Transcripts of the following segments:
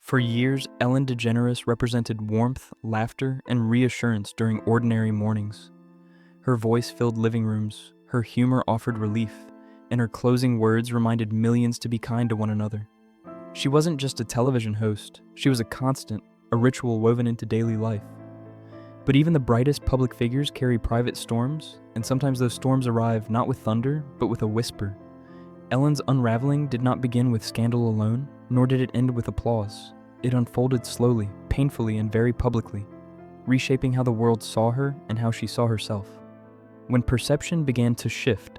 For years, Ellen DeGeneres represented warmth, laughter, and reassurance during ordinary mornings. Her voice filled living rooms, her humor offered relief, and her closing words reminded millions to be kind to one another. She wasn't just a television host, she was a constant, a ritual woven into daily life. But even the brightest public figures carry private storms, and sometimes those storms arrive not with thunder, but with a whisper. Ellen's unraveling did not begin with scandal alone, nor did it end with applause. It unfolded slowly, painfully, and very publicly, reshaping how the world saw her and how she saw herself. When perception began to shift,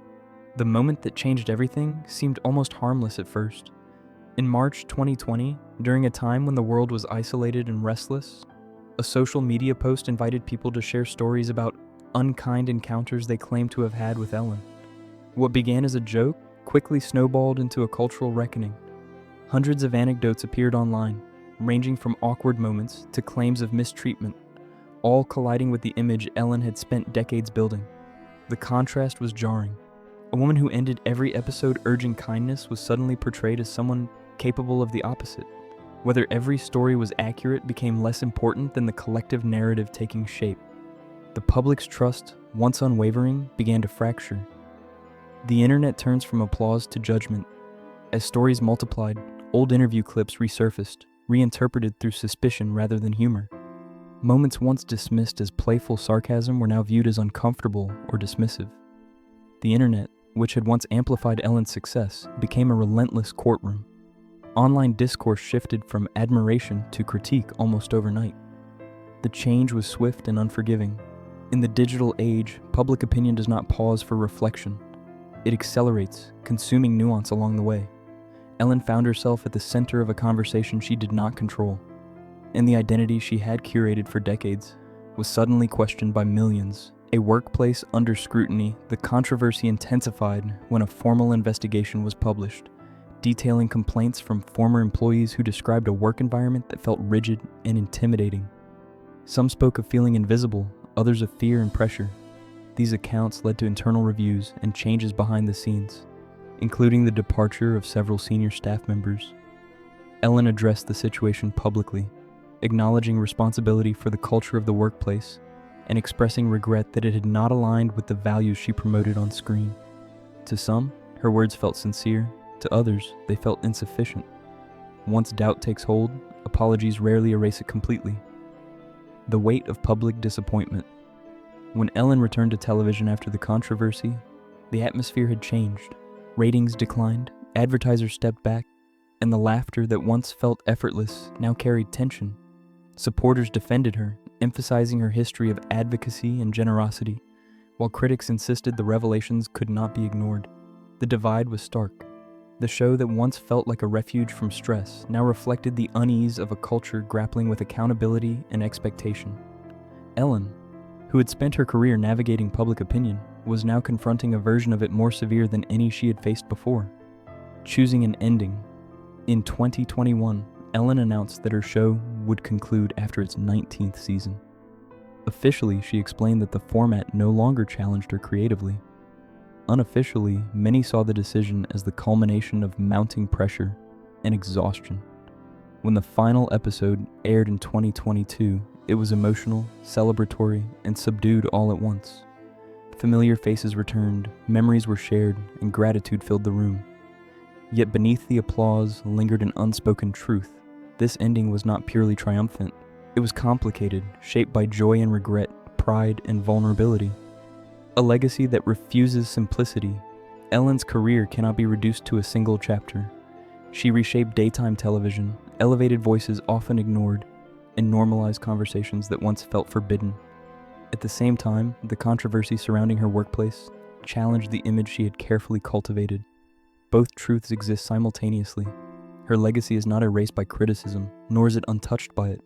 the moment that changed everything seemed almost harmless at first. In March 2020, during a time when the world was isolated and restless, a social media post invited people to share stories about unkind encounters they claimed to have had with Ellen. What began as a joke quickly snowballed into a cultural reckoning. Hundreds of anecdotes appeared online, ranging from awkward moments to claims of mistreatment, all colliding with the image Ellen had spent decades building. The contrast was jarring. A woman who ended every episode urging kindness was suddenly portrayed as someone capable of the opposite. Whether every story was accurate became less important than the collective narrative taking shape. The public's trust, once unwavering, began to fracture. The internet turns from applause to judgment. As stories multiplied, old interview clips resurfaced, reinterpreted through suspicion rather than humor. Moments once dismissed as playful sarcasm were now viewed as uncomfortable or dismissive. The internet, which had once amplified Ellen's success, became a relentless courtroom. Online discourse shifted from admiration to critique almost overnight. The change was swift and unforgiving. In the digital age, public opinion does not pause for reflection. It accelerates, consuming nuance along the way. Ellen found herself at the center of a conversation she did not control, and the identity she had curated for decades was suddenly questioned by millions. A workplace under scrutiny, the controversy intensified when a formal investigation was published, detailing complaints from former employees who described a work environment that felt rigid and intimidating. Some spoke of feeling invisible, others of fear and pressure. These accounts led to internal reviews and changes behind the scenes, including the departure of several senior staff members. Ellen addressed the situation publicly, acknowledging responsibility for the culture of the workplace and expressing regret that it had not aligned with the values she promoted on screen. To some, her words felt sincere. To others, they felt insufficient. Once doubt takes hold, apologies rarely erase it completely. The weight of public disappointment. When Ellen returned to television after the controversy, the atmosphere had changed. Ratings declined, advertisers stepped back, and the laughter that once felt effortless now carried tension. Supporters defended her, emphasizing her history of advocacy and generosity, while critics insisted the revelations could not be ignored. The divide was stark. The show that once felt like a refuge from stress now reflected the unease of a culture grappling with accountability and expectation. Ellen, who had spent her career navigating public opinion, was now confronting a version of it more severe than any she had faced before, choosing an ending. In 2021, Ellen announced that her show would conclude after its 19th season. Officially, she explained that the format no longer challenged her creatively. Unofficially, many saw the decision as the culmination of mounting pressure and exhaustion. When the final episode aired in 2022, it was emotional, celebratory, and subdued all at once. Familiar faces returned, memories were shared, and gratitude filled the room. Yet beneath the applause lingered an unspoken truth. This ending was not purely triumphant. It was complicated, shaped by joy and regret, pride and vulnerability. A legacy that refuses simplicity. Ellen's career cannot be reduced to a single chapter. She reshaped daytime television, elevated voices often ignored, and normalized conversations that once felt forbidden. At the same time, the controversy surrounding her workplace challenged the image she had carefully cultivated. Both truths exist simultaneously. Her legacy is not erased by criticism, nor is it untouched by it.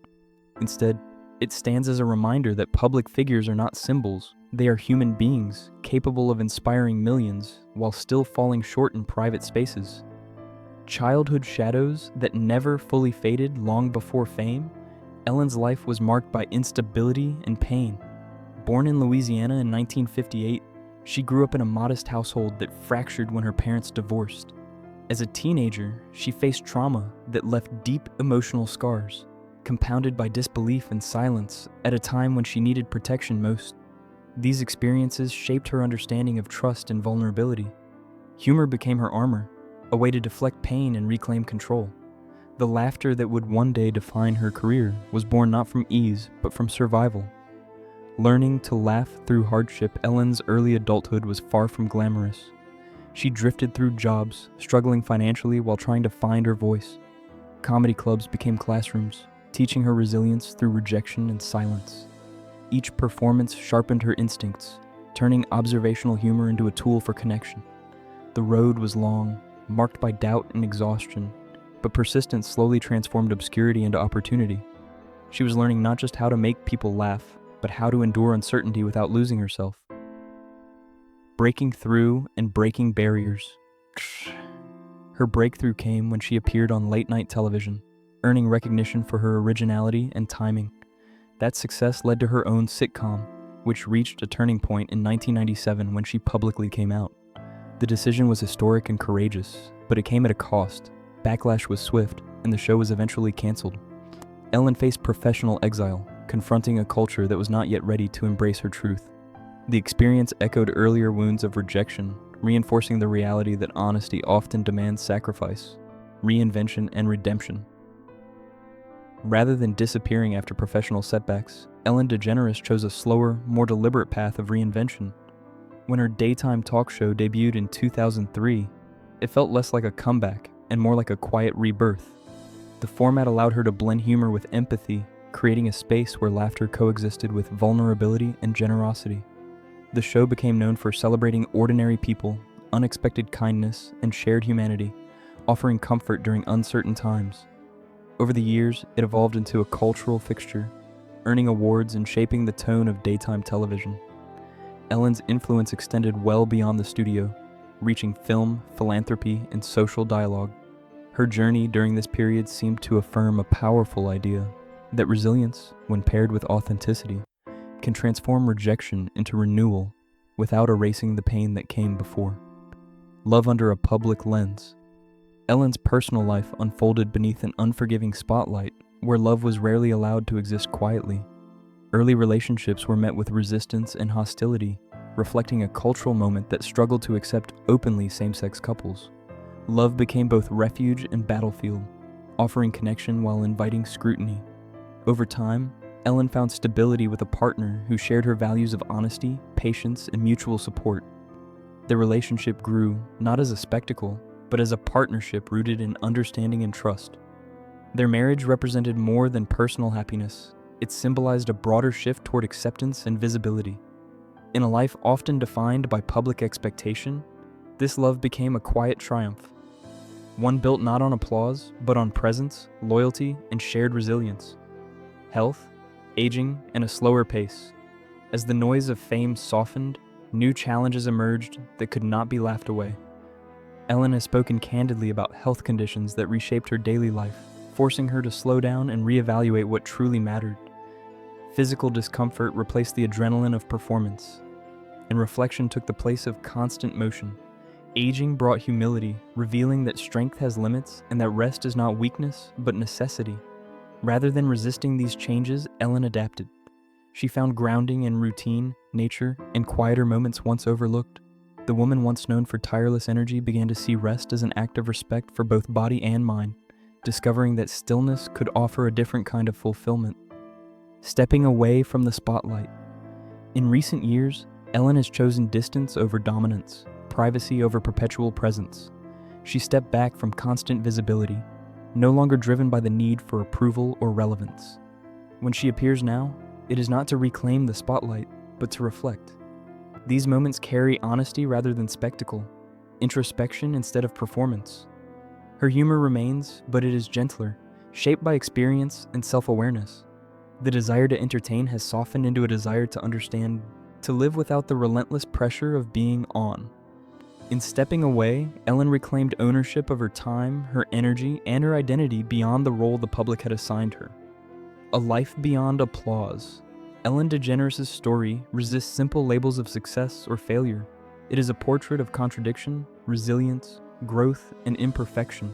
Instead, it stands as a reminder that public figures are not symbols. They are human beings, capable of inspiring millions, while still falling short in private spaces. Childhood shadows that never fully faded long before fame, Ellen's life was marked by instability and pain. Born in Louisiana in 1958, she grew up in a modest household that fractured when her parents divorced. As a teenager, she faced trauma that left deep emotional scars, compounded by disbelief and silence at a time when she needed protection most. These experiences shaped her understanding of trust and vulnerability. Humor became her armor, a way to deflect pain and reclaim control. The laughter that would one day define her career was born not from ease, but from survival. Learning to laugh through hardship, Ellen's early adulthood was far from glamorous. She drifted through jobs, struggling financially while trying to find her voice. Comedy clubs became classrooms, teaching her resilience through rejection and silence. Each performance sharpened her instincts, turning observational humor into a tool for connection. The road was long, marked by doubt and exhaustion, but persistence slowly transformed obscurity into opportunity. She was learning not just how to make people laugh, but how to endure uncertainty without losing herself. Breaking through and breaking barriers. Her breakthrough came when she appeared on late-night television, earning recognition for her originality and timing. That success led to her own sitcom, which reached a turning point in 1997 when she publicly came out. The decision was historic and courageous, but it came at a cost. Backlash was swift, and the show was eventually canceled. Ellen faced professional exile, confronting a culture that was not yet ready to embrace her truth. The experience echoed earlier wounds of rejection, reinforcing the reality that honesty often demands sacrifice, reinvention, and redemption. Rather than disappearing after professional setbacks, Ellen DeGeneres chose a slower, more deliberate path of reinvention. When her daytime talk show debuted in 2003, it felt less like a comeback and more like a quiet rebirth. The format allowed her to blend humor with empathy, creating a space where laughter coexisted with vulnerability and generosity. The show became known for celebrating ordinary people, unexpected kindness, and shared humanity, offering comfort during uncertain times. Over the years, it evolved into a cultural fixture, earning awards and shaping the tone of daytime television. Ellen's influence extended well beyond the studio, reaching film, philanthropy, and social dialogue. Her journey during this period seemed to affirm a powerful idea that resilience, when paired with authenticity, can transform rejection into renewal without erasing the pain that came before. Love under a public lens. Ellen's personal life unfolded beneath an unforgiving spotlight where love was rarely allowed to exist quietly. Early relationships were met with resistance and hostility, reflecting a cultural moment that struggled to accept openly same-sex couples. Love became both refuge and battlefield, offering connection while inviting scrutiny. Over time, Ellen found stability with a partner who shared her values of honesty, patience, and mutual support. Their relationship grew not as a spectacle, but as a partnership rooted in understanding and trust. Their marriage represented more than personal happiness. It symbolized a broader shift toward acceptance and visibility. In a life often defined by public expectation, this love became a quiet triumph, one built not on applause, but on presence, loyalty, and shared resilience. Health, aging, and a slower pace. As the noise of fame softened, new challenges emerged that could not be laughed away. Ellen has spoken candidly about health conditions that reshaped her daily life, forcing her to slow down and reevaluate what truly mattered. Physical discomfort replaced the adrenaline of performance, and reflection took the place of constant motion. Aging brought humility, revealing that strength has limits and that rest is not weakness, but necessity. Rather than resisting these changes, Ellen adapted. She found grounding in routine, nature, and quieter moments once overlooked. The woman once known for tireless energy began to see rest as an act of respect for both body and mind, discovering that stillness could offer a different kind of fulfillment. Stepping away from the spotlight. In recent years, Ellen has chosen distance over dominance, privacy over perpetual presence. She stepped back from constant visibility, no longer driven by the need for approval or relevance. When she appears now, it is not to reclaim the spotlight, but to reflect. These moments carry honesty rather than spectacle, introspection instead of performance. Her humor remains, but it is gentler, shaped by experience and self-awareness. The desire to entertain has softened into a desire to understand, to live without the relentless pressure of being on. In stepping away, Ellen reclaimed ownership of her time, her energy, and her identity beyond the role the public had assigned her. A life beyond applause. Ellen DeGeneres' story resists simple labels of success or failure. It is a portrait of contradiction, resilience, growth, and imperfection.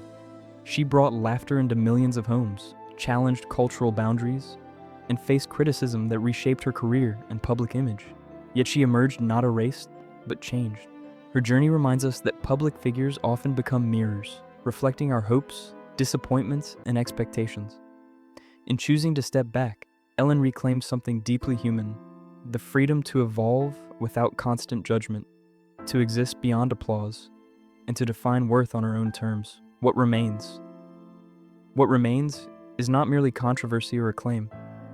She brought laughter into millions of homes, challenged cultural boundaries, and faced criticism that reshaped her career and public image. Yet she emerged not erased, but changed. Her journey reminds us that public figures often become mirrors, reflecting our hopes, disappointments, and expectations. In choosing to step back, Ellen reclaimed something deeply human: the freedom to evolve without constant judgment, to exist beyond applause, and to define worth on her own terms. What remains? What remains is not merely controversy or acclaim,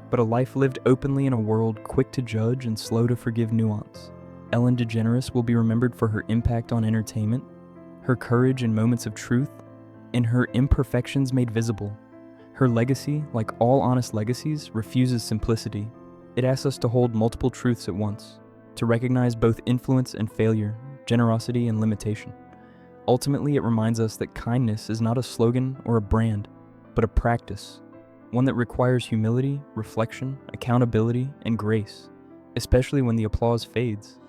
but a life lived openly in a world quick to judge and slow to forgive nuance. Ellen DeGeneres will be remembered for her impact on entertainment, her courage in moments of truth, and her imperfections made visible. Her legacy, like all honest legacies, refuses simplicity. It asks us to hold multiple truths at once, to recognize both influence and failure, generosity and limitation. Ultimately, it reminds us that kindness is not a slogan or a brand, but a practice, one that requires humility, reflection, accountability, and grace, especially when the applause fades.